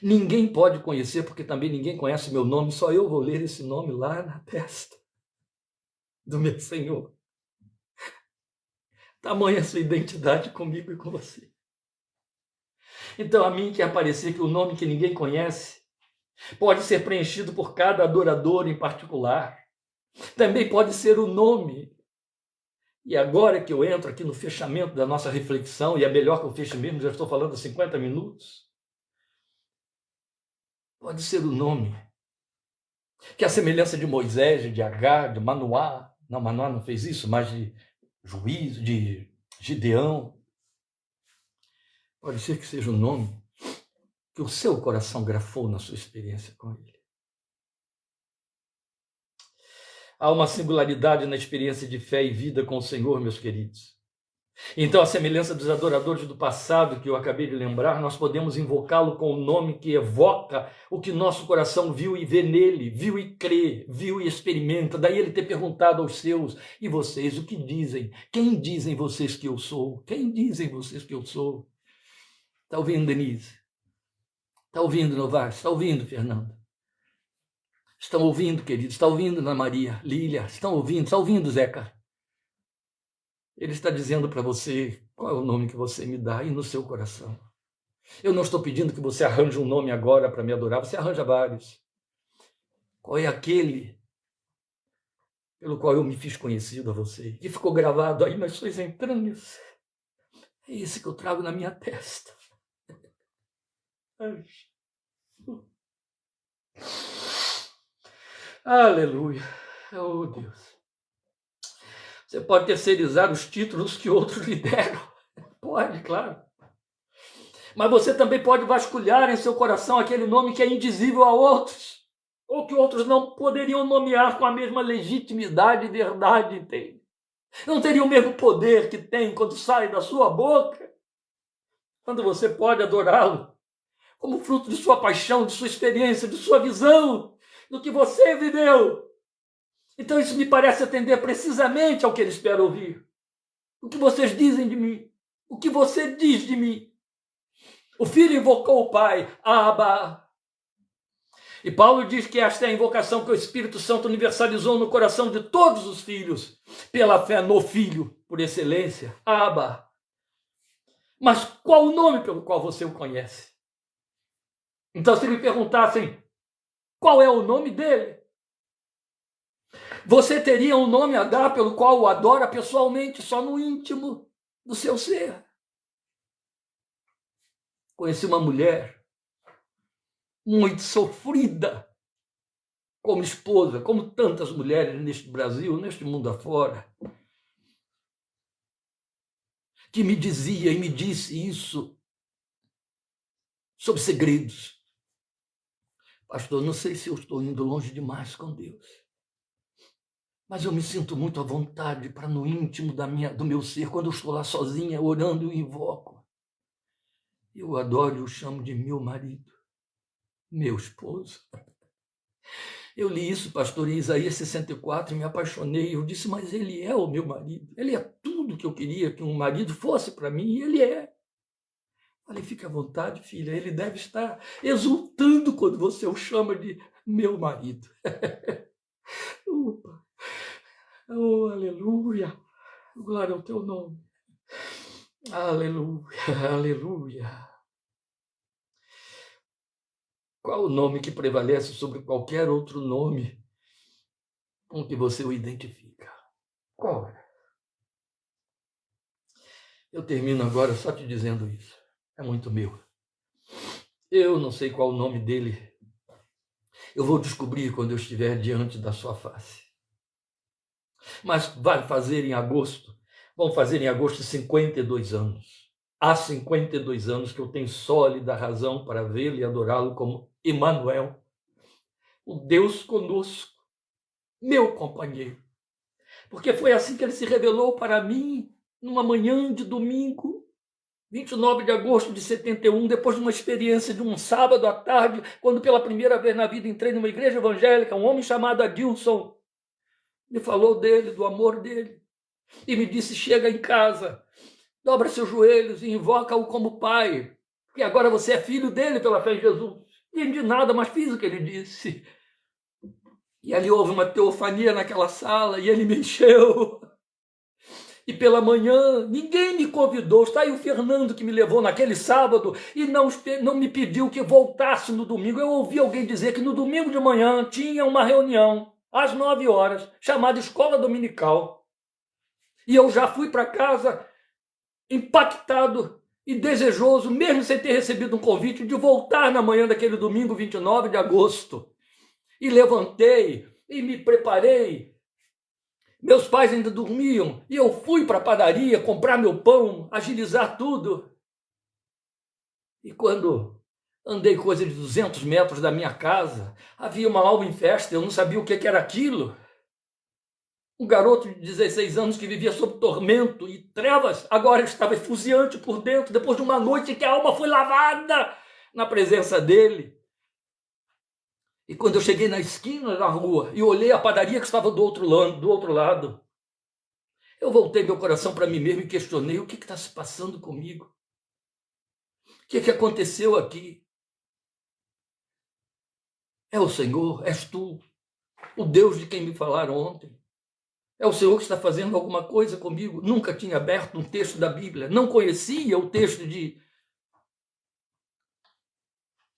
ninguém pode conhecer, porque também ninguém conhece meu nome, só eu vou ler esse nome lá na testa do meu Senhor? Tamanha a sua identidade comigo e com você. Então a mim quer parecer que o nome que ninguém conhece pode ser preenchido por cada adorador em particular. Também pode ser o nome. E agora que eu entro aqui no fechamento da nossa reflexão, e é melhor que eu feche mesmo, já estou falando há 50 minutos, pode ser o nome que a semelhança de Moisés, de Agar, de Manoá, não, Manoá não fez isso, mas de Juízo, de Gideão, pode ser que seja o nome que o seu coração grafou na sua experiência com ele. Há uma singularidade na experiência de fé e vida com o Senhor, meus queridos. Então, a semelhança dos adoradores do passado, que eu acabei de lembrar, nós podemos invocá-lo com o nome que evoca o que nosso coração viu e vê nele, viu e crê, viu e experimenta. Daí ele ter perguntado aos seus: e vocês, o que dizem? Quem dizem vocês que eu sou? Quem dizem vocês que eu sou? Está ouvindo, Denise? Está ouvindo, Novaes? Está ouvindo, Fernando? Estão ouvindo, queridos? Está ouvindo, Ana Maria, Lília? Estão ouvindo? Está ouvindo, Zeca? Ele está dizendo para você qual é o nome que você me dá aí no seu coração. Eu não estou pedindo que você arranje um nome agora para me adorar, você arranja vários. Qual é aquele pelo qual eu me fiz conhecido a você? Que ficou gravado aí nas suas entranhas. É esse que eu trago na minha testa. Aleluia. Oh, Deus. Você pode terceirizar os títulos que outros lhe deram. Pode, claro. Mas você também pode vasculhar em seu coração aquele nome que é indizível a outros, ou que outros não poderiam nomear com a mesma legitimidade e verdade, entende? Não teria o mesmo poder que tem quando sai da sua boca, quando você pode adorá-lo como fruto de sua paixão, de sua experiência, de sua visão, do que você viveu. Então isso me parece atender precisamente ao que ele espera ouvir. O que vocês dizem de mim? O que você diz de mim? O filho invocou o pai, Abba. E Paulo diz que esta é a invocação que o Espírito Santo universalizou no coração de todos os filhos, pela fé no Filho, por excelência, Abba. Mas qual o nome pelo qual você o conhece? Então, se me perguntassem qual é o nome dele, você teria um nome a dar pelo qual o adora pessoalmente, só no íntimo do seu ser. Conheci uma mulher muito sofrida como esposa, como tantas mulheres neste Brasil, neste mundo afora, que me dizia e me disse isso sobre segredos. Pastor, não sei se eu estou indo longe demais com Deus, mas eu me sinto muito à vontade para no íntimo do meu ser, quando eu estou lá sozinha, orando, eu invoco. Eu adoro e o chamo de meu marido, meu esposo. Eu li isso, pastor, em Isaías 64 e me apaixonei. Eu disse, mas ele é o meu marido. Ele é tudo que eu queria que um marido fosse para mim, e ele é. Falei, fique à vontade, filha. Ele deve estar exultando quando você o chama de meu marido. Opa. Oh, aleluia. Glória ao teu nome. Aleluia, aleluia. Qual o nome que prevalece sobre qualquer outro nome com que você o identifica? Qual é? Eu termino agora só te dizendo isso. É muito meu. Eu não sei qual o nome dele. Eu vou descobrir quando eu estiver diante da sua face. Mas vai fazer em agosto, vão fazer em agosto 52 anos. Há 52 anos que eu tenho sólida razão para vê-lo e adorá-lo como Emmanuel, o Deus conosco, meu companheiro. Porque foi assim que ele se revelou para mim numa manhã de domingo, 29 de agosto de 71, depois de uma experiência de um sábado à tarde, quando pela primeira vez na vida entrei numa igreja evangélica, um homem chamado Adilson me falou dele, do amor dele, e me disse: chega em casa, dobra seus joelhos e invoca-o como pai, porque agora você é filho dele pela fé em Jesus. Não entendi nada, mas fiz o que ele disse. E ali houve uma teofania naquela sala, e ele me encheu. E pela manhã, ninguém me convidou. Está aí o Fernando que me levou naquele sábado e não me pediu que voltasse no domingo. Eu ouvi alguém dizer que no domingo de manhã tinha uma reunião, às 9 horas, chamada Escola Dominical. E eu já fui para casa impactado e desejoso, mesmo sem ter recebido um convite, de voltar na manhã daquele domingo, 29 de agosto. E levantei e me preparei. Meus pais ainda dormiam e eu fui para a padaria comprar meu pão, agilizar tudo. E quando andei coisa de 200 metros da minha casa, havia uma alma em festa, eu não sabia o que era aquilo. Um garoto de 16 anos que vivia sob tormento e trevas, agora estava efusiante por dentro, depois de uma noite em que a alma foi lavada na presença dele. E quando eu cheguei na esquina da rua e olhei a padaria que estava do outro lado, eu voltei meu coração para mim mesmo e questionei: o que está se passando comigo? O que aconteceu aqui? É o Senhor? És tu, o Deus de quem me falaram ontem? É o Senhor que está fazendo alguma coisa comigo? Nunca tinha aberto um texto da Bíblia, não conhecia o texto de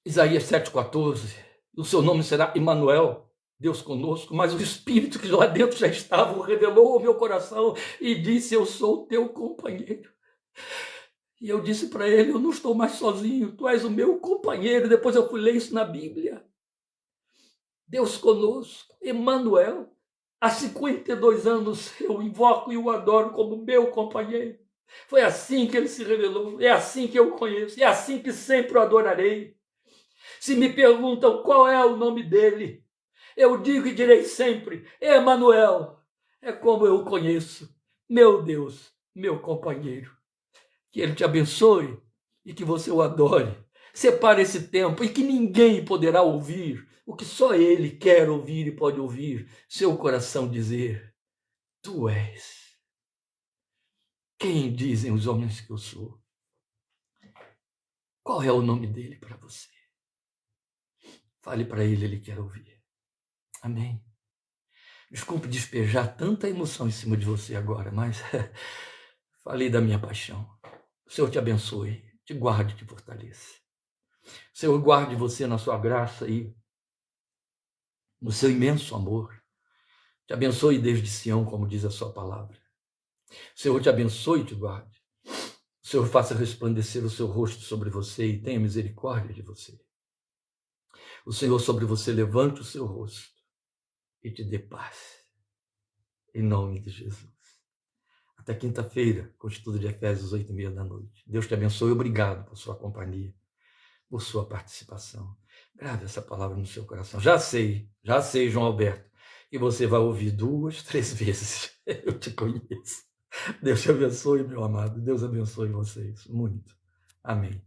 Isaías 7,14. O seu nome será Emmanuel, Deus conosco, mas o Espírito que lá dentro já estava revelou ao meu coração e disse: eu sou o teu companheiro. E eu disse para ele: eu não estou mais sozinho, tu és o meu companheiro. Depois eu fui ler isso na Bíblia. Deus conosco, Emmanuel. Há 52 anos eu invoco e o adoro como meu companheiro. Foi assim que ele se revelou, é assim que eu o conheço, é assim que sempre o adorarei. Se me perguntam qual é o nome dele, eu digo e direi sempre: Emmanuel. É como eu o conheço, meu Deus, meu companheiro. Que ele te abençoe e que você o adore. Separe esse tempo e que ninguém poderá ouvir o que só ele quer ouvir e pode ouvir. Seu coração dizer: tu és. Quem dizem os homens que eu sou? Qual é o nome dele para você? Fale para ele, ele quer ouvir. Amém. Desculpe despejar tanta emoção em cima de você agora, mas falei da minha paixão. O Senhor te abençoe, te guarde, te fortaleça. O Senhor guarde você na sua graça e no seu imenso amor. Te abençoe desde Sião, como diz a sua palavra. O Senhor te abençoe e te guarde. O Senhor faça resplandecer o seu rosto sobre você e tenha misericórdia de você. O Senhor sobre você levante o seu rosto e te dê paz. Em nome de Jesus. Até quinta-feira, com o estudo de Efésios, 8h30 da noite. Deus te abençoe. Obrigado por sua companhia, por sua participação. Grave essa palavra no seu coração. Já sei, João Alberto, que você vai ouvir 2, 3 vezes. Eu te conheço. Deus te abençoe, meu amado. Deus abençoe vocês muito. Amém.